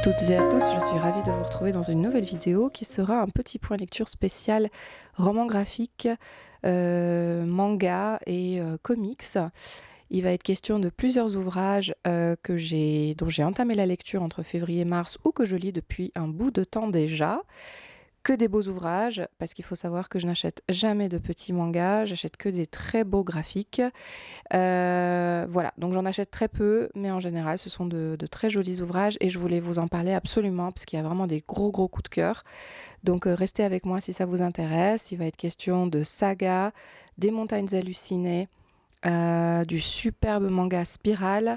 toutes et à tous, je suis ravie de vous retrouver dans une nouvelle vidéo qui sera un petit point lecture spécial roman graphique, manga et comics. Il va être question de plusieurs ouvrages dont j'ai entamé la lecture entre février et mars ou que je lis depuis un bout de temps déjà. Que des beaux ouvrages, parce qu'il faut savoir que je n'achète jamais de petits mangas, j'achète que des très beaux graphiques. Voilà, donc j'en achète très peu, mais en général, ce sont de très jolis ouvrages et je voulais vous en parler absolument parce qu'il y a vraiment des gros coups de cœur. Donc restez avec moi si ça vous intéresse. Il va être question de Saga, des montagnes hallucinées, du superbe manga Spirale,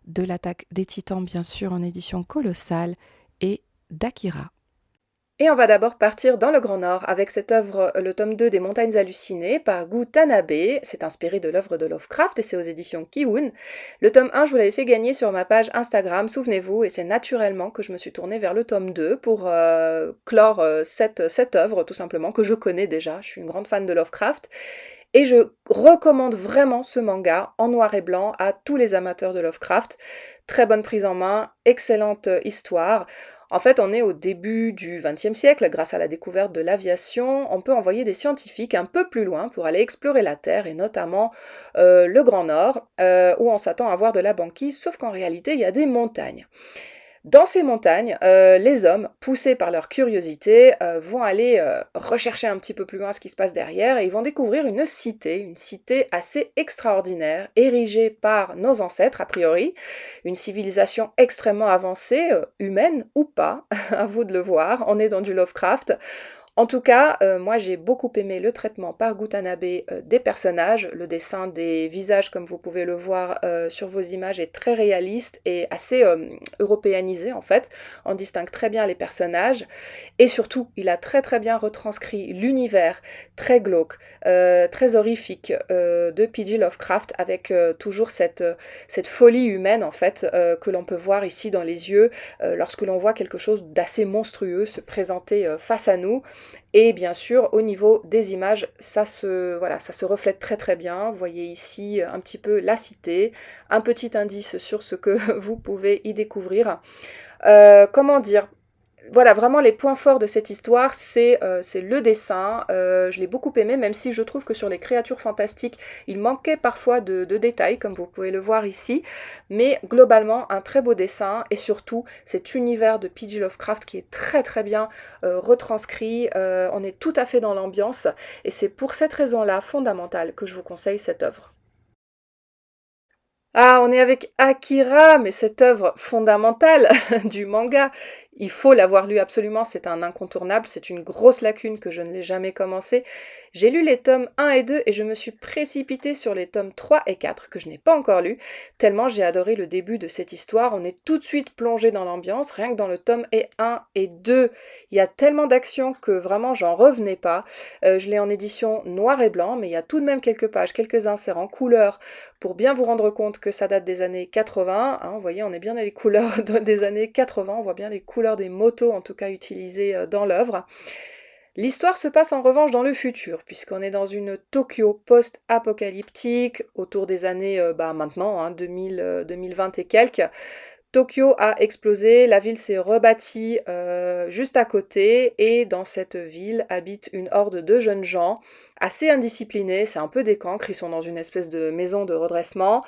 de l'attaque des titans bien sûr en édition colossale et d'Akira. Et on va d'abord partir dans le Grand Nord avec cette œuvre, le tome 2 des Montagnes Hallucinées par Gu Tanabe. C'est inspiré de l'œuvre de Lovecraft et c'est aux éditions Kiun. Le tome 1, je vous l'avais fait gagner sur ma page Instagram, souvenez-vous, et c'est naturellement que je me suis tournée vers le tome 2 pour clore cette œuvre, tout simplement, que je connais déjà. Je suis une grande fan de Lovecraft. Et je recommande vraiment ce manga en noir et blanc à tous les amateurs de Lovecraft. Très bonne prise en main, excellente histoire. En fait, on est au début du XXe siècle, grâce à la découverte de l'aviation, on peut envoyer des scientifiques un peu plus loin pour aller explorer la Terre, et notamment le Grand Nord, où on s'attend à voir de la banquise, sauf qu'en réalité, il y a des montagnes. Dans ces montagnes, les hommes, poussés par leur curiosité, vont aller rechercher un petit peu plus loin ce qui se passe derrière et ils vont découvrir une cité assez extraordinaire, érigée par nos ancêtres a priori, une civilisation extrêmement avancée, humaine ou pas, à vous de le voir, on est dans du Lovecraft. En tout cas, moi j'ai beaucoup aimé le traitement par Gu Tanabe des personnages. Le dessin des visages, comme vous pouvez le voir sur vos images, est très réaliste et assez européanisé en fait. On distingue très bien les personnages. Et surtout, il a très bien retranscrit l'univers très glauque, très horrifique de P.G. Lovecraft, avec toujours cette folie humaine en fait que l'on peut voir ici dans les yeux lorsque l'on voit quelque chose d'assez monstrueux se présenter face à nous. Et bien sûr, au niveau des images, voilà, ça se reflète très bien. Vous voyez ici un petit peu la cité, un petit indice sur ce que vous pouvez y découvrir. Comment dire? Voilà, vraiment les points forts de cette histoire, c'est le dessin. Je l'ai beaucoup aimé, même si je trouve que sur les créatures fantastiques, il manquait parfois de détails, comme vous pouvez le voir ici. Mais globalement, un très beau dessin, et surtout cet univers de P.G. Lovecraft qui est très bien retranscrit. On est tout à fait dans l'ambiance, et c'est pour cette raison-là fondamentale que je vous conseille cette œuvre. Ah, on est avec Akira, mais cette œuvre fondamentale du manga, il faut l'avoir lu absolument, c'est un incontournable, c'est une grosse lacune que je ne l'ai jamais commencé. J'ai lu les tomes 1 et 2 et je me suis précipitée sur les tomes 3 et 4 que je n'ai pas encore lus, tellement j'ai adoré le début de cette histoire. On est tout de suite plongé dans l'ambiance, rien que dans le tome 1 et 2, il y a tellement d'action que vraiment j'en revenais pas. Je l'ai en édition noir et blanc, mais il y a tout de même quelques pages, quelques inserts en couleur pour bien vous rendre compte que ça date des années 80, hein, vous voyez, on est bien dans les couleurs des années 80, on voit bien les couleurs des motos en tout cas utilisées dans l'œuvre. L'histoire se passe en revanche dans le futur, puisqu'on est dans une Tokyo post-apocalyptique, autour des années maintenant, 2020 et quelques. Tokyo a explosé, la ville s'est rebâtie juste à côté et dans cette ville habite une horde de jeunes gens assez indisciplinés, c'est un peu des cancres, ils sont dans une espèce de maison de redressement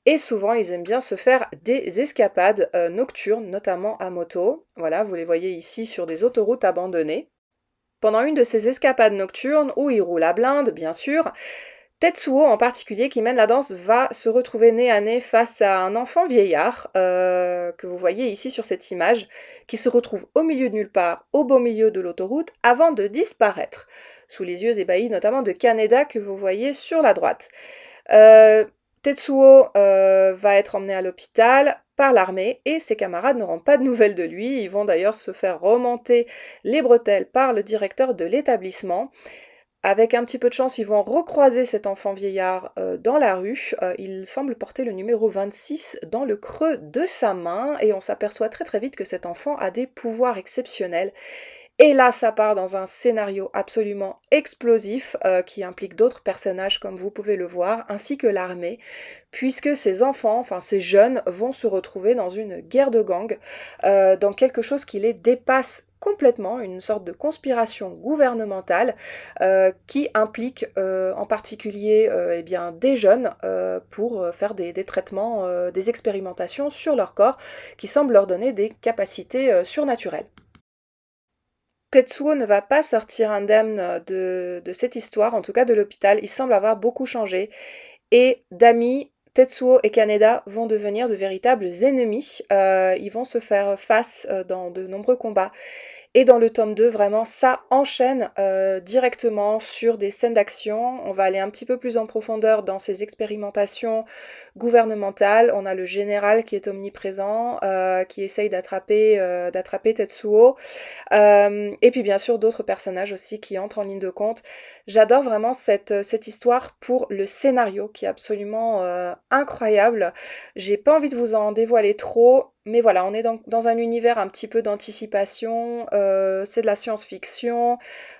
et souvent ils aiment bien se faire des escapades nocturnes, notamment à moto. Voilà, vous les voyez ici sur des autoroutes abandonnées. Pendant une de ces escapades nocturnes, où ils roulent à blinde bien sûr, Tetsuo en particulier, qui mène la danse, va se retrouver nez à nez face à un enfant vieillard, que vous voyez ici sur cette image, qui se retrouve au milieu de nulle part, au beau milieu de l'autoroute, avant de disparaître, sous les yeux ébahis notamment de Kaneda que vous voyez sur la droite. Tetsuo va être emmené à l'hôpital par l'armée et ses camarades n'auront pas de nouvelles de lui. Ils vont d'ailleurs se faire remonter les bretelles par le directeur de l'établissement. Avec un petit peu de chance, ils vont recroiser cet enfant vieillard dans la rue. Il semble porter le numéro 26 dans le creux de sa main et on s'aperçoit très vite que cet enfant a des pouvoirs exceptionnels Et là, ça part dans un scénario absolument explosif qui implique d'autres personnages comme vous pouvez le voir, ainsi que l'armée, puisque ces enfants, enfin ces jeunes, vont se retrouver dans une guerre de gang, dans quelque chose qui les dépasse complètement, une sorte de conspiration gouvernementale qui implique en particulier eh bien, des jeunes pour faire des traitements, des expérimentations sur leur corps qui semblent leur donner des capacités surnaturelles. Tetsuo ne va pas sortir indemne de cette histoire, en tout cas de l'hôpital. Il semble avoir beaucoup changé. Et Dami, Tetsuo et Kaneda vont devenir de véritables ennemis. Ils vont se faire face dans de nombreux combats. Et dans le tome 2, vraiment, ça enchaîne directement sur des scènes d'action. On va aller un petit peu plus en profondeur dans ces expérimentations gouvernementales. On a le général qui est omniprésent, qui essaye d'attraper Tetsuo. Et puis bien sûr d'autres personnages aussi qui entrent en ligne de compte. J'adore vraiment cette histoire pour le scénario qui est absolument incroyable. J'ai pas envie de vous en dévoiler trop, mais voilà, on est dans un univers un petit peu d'anticipation, c'est de la science-fiction,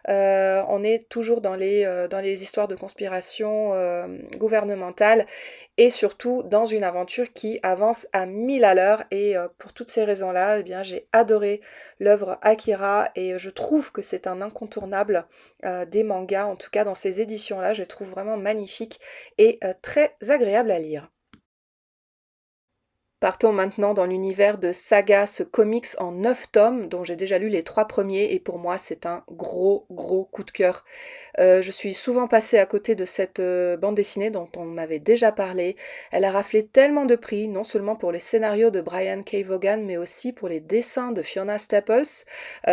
on est toujours dans les histoires de conspiration gouvernementale et surtout dans une aventure qui avance à 1000 à l'heure et pour toutes ces raisons-là, eh bien, j'ai adoré l'œuvre Akira et je trouve que c'est un incontournable des mangas, en tout cas dans ces éditions-là, je les trouve vraiment magnifiques et très agréables à lire. Partons maintenant dans l'univers de Saga, ce comics en 9 tomes dont j'ai déjà lu les 3 premiers et pour moi c'est un gros coup de cœur. Je suis souvent passée à côté de cette bande dessinée dont on m'avait déjà parlé. Elle a raflé tellement de prix, non seulement pour les scénarios de Brian K. Vaughan, mais aussi pour les dessins de Fiona Staples.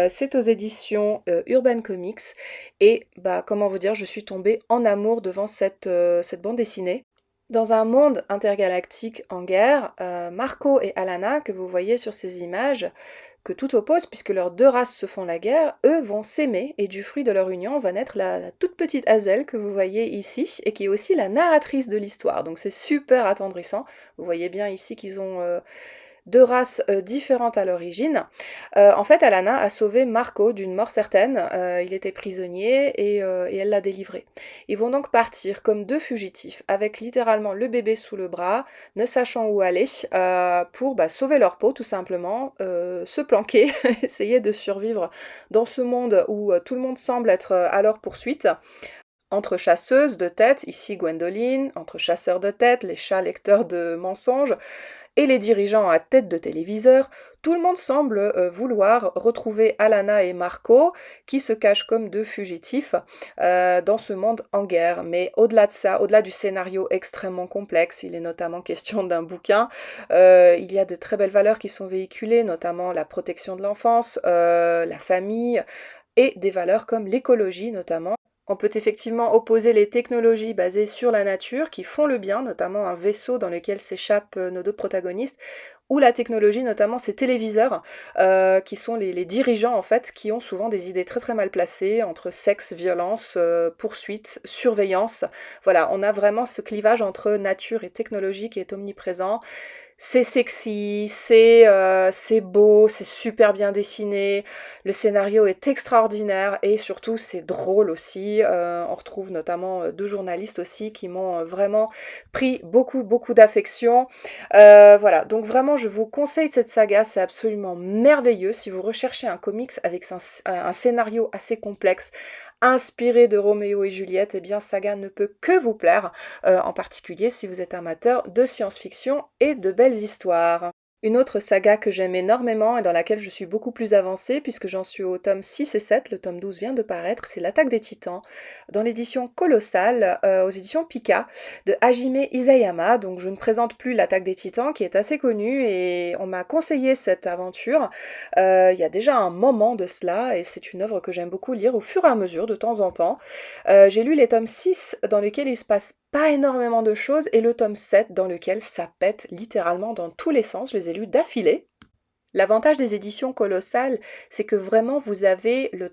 C'est aux éditions Urban Comics. Et bah, comment vous dire, je suis tombée en amour devant cette bande dessinée. Dans un monde intergalactique en guerre, Marco et Alana, que vous voyez sur ces images, que tout oppose puisque leurs deux races se font la guerre, eux vont s'aimer et du fruit de leur union va naître la toute petite Hazel que vous voyez ici et qui est aussi la narratrice de l'histoire. Donc c'est super attendrissant. Vous voyez bien ici qu'ils ont deux races différentes à l'origine. En fait, Alana a sauvé Marco d'une mort certaine. Il était prisonnier et elle l'a délivré. Ils vont donc partir comme deux fugitifs, avec littéralement le bébé sous le bras, ne sachant où aller, pour sauver leur peau tout simplement, se planquer, essayer de survivre dans ce monde où tout le monde semble être à leur poursuite. Entre chasseuses de têtes, ici Gwendoline, entre chasseurs de têtes, les chats lecteurs de mensonges, et les dirigeants à tête de téléviseur, tout le monde semble vouloir retrouver Alana et Marco, qui se cachent comme deux fugitifs dans ce monde en guerre. Mais au-delà de ça, au-delà du scénario extrêmement complexe, il est notamment question d'un bouquin, il y a de très belles valeurs qui sont véhiculées, notamment la protection de l'enfance, la famille, et des valeurs comme l'écologie notamment. On peut effectivement opposer les technologies basées sur la nature qui font le bien, notamment un vaisseau dans lequel s'échappent nos deux protagonistes, ou la technologie, notamment ces téléviseurs, qui sont les dirigeants en fait, qui ont souvent des idées très mal placées entre sexe, violence, poursuite, surveillance. Voilà, on a vraiment ce clivage entre nature et technologie qui est omniprésent. C'est sexy, c'est beau, c'est super bien dessiné, le scénario est extraordinaire et surtout c'est drôle aussi. On retrouve notamment deux journalistes aussi qui m'ont vraiment pris beaucoup d'affection. Voilà, donc vraiment je vous conseille cette saga, c'est absolument merveilleux. Si vous recherchez un comics avec un scénario assez complexe, inspiré de Roméo et Juliette, eh bien Saga ne peut que vous plaire, en particulier si vous êtes amateur de science-fiction et de belles histoires. Une autre saga que j'aime énormément et dans laquelle je suis beaucoup plus avancée puisque j'en suis au tome 6 et 7, le tome 12 vient de paraître, c'est L'attaque des titans, dans l'édition Colossale, aux éditions Pika, de Hajime Isayama. Donc je ne présente plus L'attaque des titans qui est assez connue et on m'a conseillé cette aventure il y a déjà un moment de cela et c'est une œuvre que j'aime beaucoup lire au fur et à mesure de temps en temps. J'ai lu les tomes 6 dans lesquels il se passe pas énormément de choses et le tome 7 dans lequel ça pète littéralement dans tous les sens, je les ai lus d'affilée. L'avantage des éditions colossales, c'est que vraiment vous avez le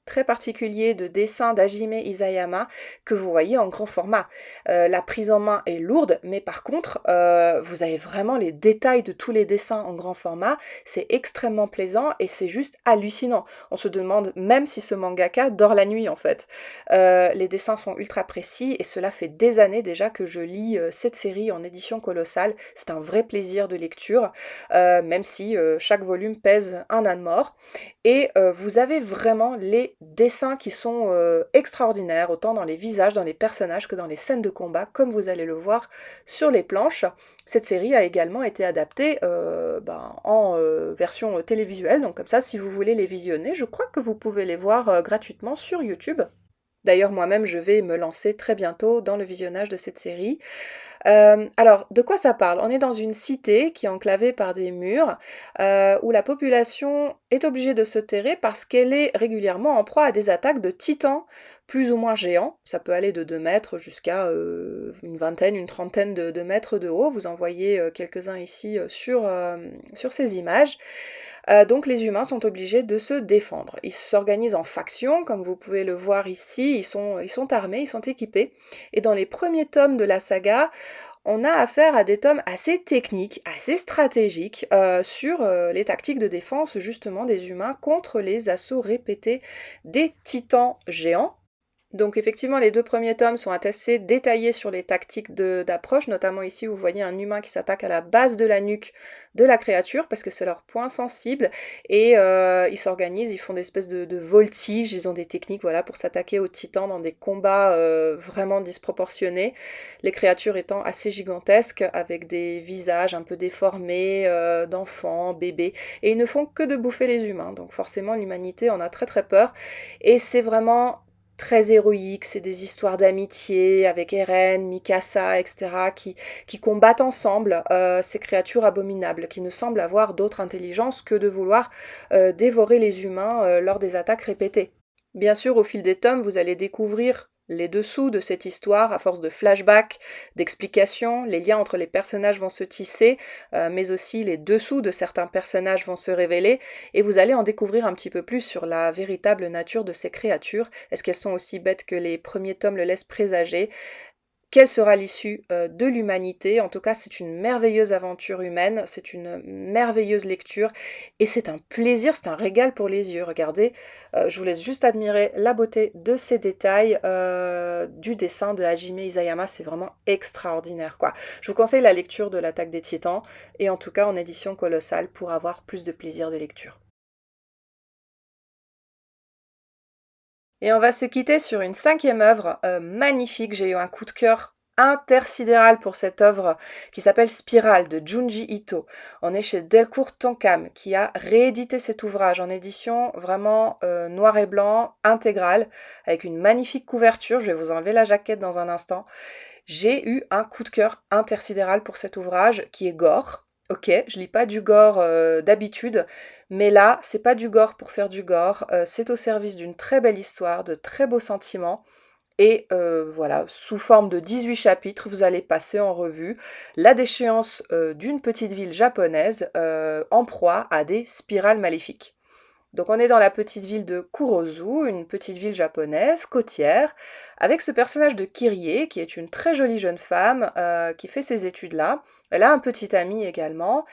très particulier de dessin d'Hajime Isayama que vous voyez en grand format. La prise en main est lourde, mais par contre, vous avez vraiment les détails de tous les dessins en grand format. C'est extrêmement plaisant et c'est juste hallucinant. On se demande même si ce mangaka dort la nuit en fait. Les dessins sont ultra précis et cela fait des années déjà que je lis cette série en édition colossale. C'est un vrai plaisir de lecture, même si chaque volume pèse un âne mort. Et vous avez vraiment les dessins qui sont extraordinaires, autant dans les visages, dans les personnages que dans les scènes de combat, comme vous allez le voir sur les planches. Cette série a également été adaptée en version télévisuelle, donc comme ça, si vous voulez les visionner, je crois que vous pouvez les voir gratuitement sur YouTube. D'ailleurs, moi-même, je vais me lancer très bientôt dans le visionnage de cette série. Alors, de quoi ça parle? On est dans une cité qui est enclavée par des murs, où la population est obligée de se terrer parce qu'elle est régulièrement en proie à des attaques de titans plus ou moins géants. Ça peut aller de 2 mètres jusqu'à une vingtaine, une trentaine de mètres de haut. Vous en voyez quelques-uns ici sur ces images. Donc les humains sont obligés de se défendre. Ils s'organisent en factions, comme vous pouvez le voir ici, ils sont armés, ils sont équipés. Et dans les premiers tomes de la saga, on a affaire à des tomes assez techniques, assez stratégiques, sur les tactiques de défense justement des humains contre les assauts répétés des titans géants. Donc effectivement, les 2 premiers tomes sont assez détaillés sur les tactiques d'approche, notamment ici vous voyez un humain qui s'attaque à la base de la nuque de la créature parce que c'est leur point sensible et ils s'organisent, ils font des espèces de voltiges, ils ont des techniques voilà, pour s'attaquer aux titans dans des combats vraiment disproportionnés, les créatures étant assez gigantesques avec des visages un peu déformés d'enfants, bébés, et ils ne font que de bouffer les humains, donc forcément l'humanité en a très très peur et c'est vraiment très héroïque, c'est des histoires d'amitié avec Eren, Mikasa, etc. qui combattent ensemble ces créatures abominables, qui ne semblent avoir d'autre intelligence que de vouloir dévorer les humains lors des attaques répétées. Bien sûr, au fil des tomes, vous allez découvrir les dessous de cette histoire à force de flashbacks, d'explications, les liens entre les personnages vont se tisser, mais aussi les dessous de certains personnages vont se révéler, et vous allez en découvrir un petit peu plus sur la véritable nature de ces créatures. Est-ce qu'elles sont aussi bêtes que les premiers tomes le laissent présager? Quelle sera l'issue de l'humanité? En tout cas, c'est une merveilleuse aventure humaine, c'est une merveilleuse lecture et c'est un plaisir, c'est un régal pour les yeux. Regardez, je vous laisse juste admirer la beauté de ces détails du dessin de Hajime Isayama, c'est vraiment extraordinaire quoi. Je vous conseille la lecture de l'Attaque des Titans et en tout cas en édition colossale pour avoir plus de plaisir de lecture. Et on va se quitter sur une 5e œuvre magnifique. J'ai eu un coup de cœur intersidéral pour cette œuvre qui s'appelle Spirale de Junji Ito. On est chez Delcourt Tonkam qui a réédité cet ouvrage en édition vraiment noir et blanc, intégrale, avec une magnifique couverture. Je vais vous enlever la jaquette dans un instant. J'ai eu un coup de cœur intersidéral pour cet ouvrage qui est gore. Ok, je lis pas du gore d'habitude, mais là, c'est pas du gore pour faire du gore, c'est au service d'une très belle histoire, de très beaux sentiments. Et voilà, sous forme de 18 chapitres, vous allez passer en revue la déchéance d'une petite ville japonaise en proie à des spirales maléfiques. Donc on est dans la petite ville de Kurozu, une petite ville japonaise, côtière, avec ce personnage de Kyrie, qui est une très jolie jeune femme qui fait ses études là. Elle a un petit ami également,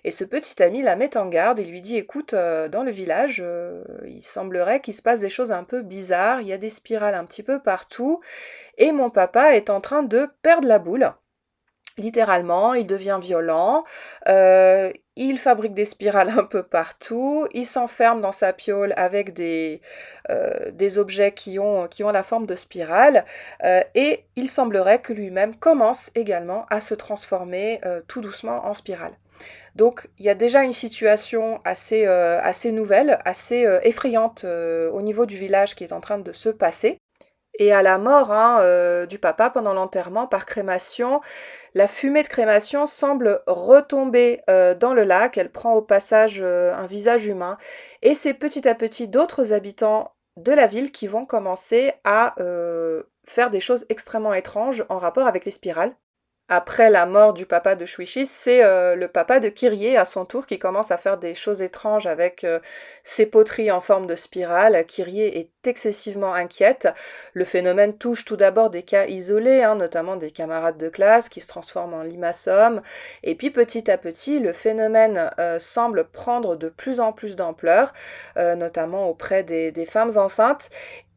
et ce petit ami la met en garde et lui dit écoute, dans le village, il semblerait qu'il se passe des choses un peu bizarres, il y a des spirales un petit peu partout, et mon papa est en train de perdre la boule. Littéralement, il devient violent, il fabrique des spirales un peu partout, il s'enferme dans sa piaule avec des objets qui ont la forme de spirale, et il semblerait que lui-même commence également à se transformer tout doucement en spirale. Donc il y a déjà une situation assez nouvelle, assez effrayante au niveau du village qui est en train de se passer. Et à la mort du papa pendant l'enterrement par crémation, la fumée de crémation semble retomber dans le lac, elle prend au passage un visage humain, et c'est petit à petit d'autres habitants de la ville qui vont commencer à faire des choses extrêmement étranges en rapport avec les spirales. après la mort du papa de Shuichi, c'est le papa de Kyrie à son tour qui commence à faire des choses étranges avec ses poteries en forme de spirale. Kyrie est excessivement inquiète. Le phénomène touche tout d'abord des cas isolés, hein, notamment des camarades de classe qui se transforment en limaçons. Et puis petit à petit, le phénomène semble prendre de plus en plus d'ampleur, notamment auprès des femmes enceintes.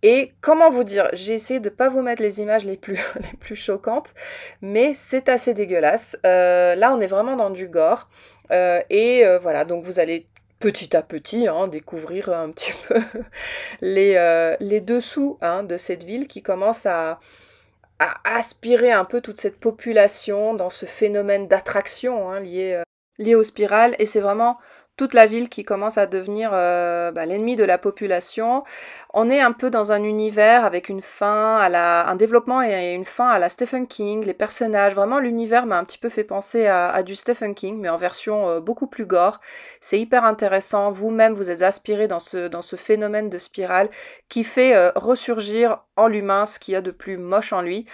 Et comment vous dire, j'ai essayé de ne pas vous mettre les images les plus, les plus choquantes, mais c'est assez dégueulasse. Là, on est vraiment dans du gore. Voilà, donc vous allez petit à petit hein, découvrir un petit peu les dessous hein, de cette ville qui commence à aspirer un peu toute cette population dans ce phénomène d'attraction hein, lié aux spirales. Et c'est vraiment toute la ville qui commence à devenir l'ennemi de la population. On est un peu dans un univers avec une fin un développement et une fin à la Stephen King, les personnages. Vraiment, l'univers m'a un petit peu fait penser à du Stephen King, mais en version beaucoup plus gore. C'est hyper intéressant. Vous-même, vous êtes aspiré dans ce phénomène de spirale qui fait ressurgir en l'humain ce qu'il y a de plus moche en lui.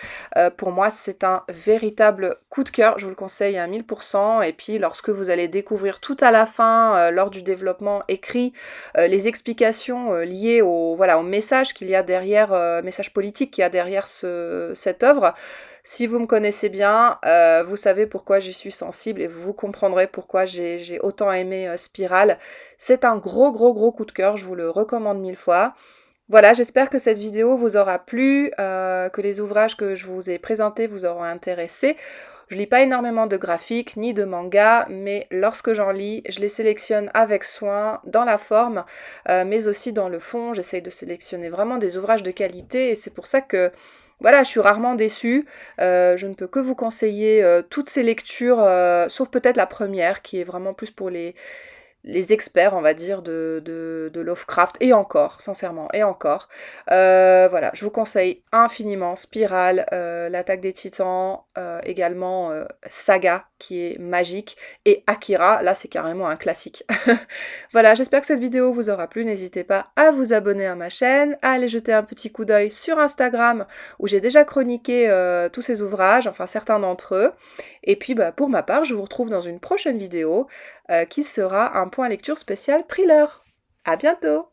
Pour moi, c'est un véritable coup de cœur. Je vous le conseille à 1000%. Et puis, lorsque vous allez découvrir tout à la fin, lors du développement écrit, les explications liées au message qu'il y a derrière, message politique qu'il y a derrière cette œuvre. Si vous me connaissez bien, vous savez pourquoi j'y suis sensible et vous comprendrez pourquoi j'ai autant aimé Spirale. C'est un gros coup de cœur, je vous le recommande 1000 fois. Voilà, j'espère que cette vidéo vous aura plu, que les ouvrages que je vous ai présentés vous auront intéressé. Je lis pas énormément de graphiques ni de mangas, mais lorsque j'en lis, je les sélectionne avec soin dans la forme, mais aussi dans le fond. J'essaye de sélectionner vraiment des ouvrages de qualité et c'est pour ça que voilà, je suis rarement déçue. Je ne peux que vous conseiller toutes ces lectures, sauf peut-être la première qui est vraiment plus pour les experts, on va dire, de Lovecraft, et encore, sincèrement, et encore. Voilà, je vous conseille infiniment Spirale, l'Attaque des Titans, également Saga, qui est magique, et Akira, là c'est carrément un classique. Voilà, j'espère que cette vidéo vous aura plu, n'hésitez pas à vous abonner à ma chaîne, à aller jeter un petit coup d'œil sur Instagram, où j'ai déjà chroniqué tous ces ouvrages, enfin certains d'entre eux. Et puis pour ma part, je vous retrouve dans une prochaine vidéo qui sera un point lecture spécial thriller. À bientôt!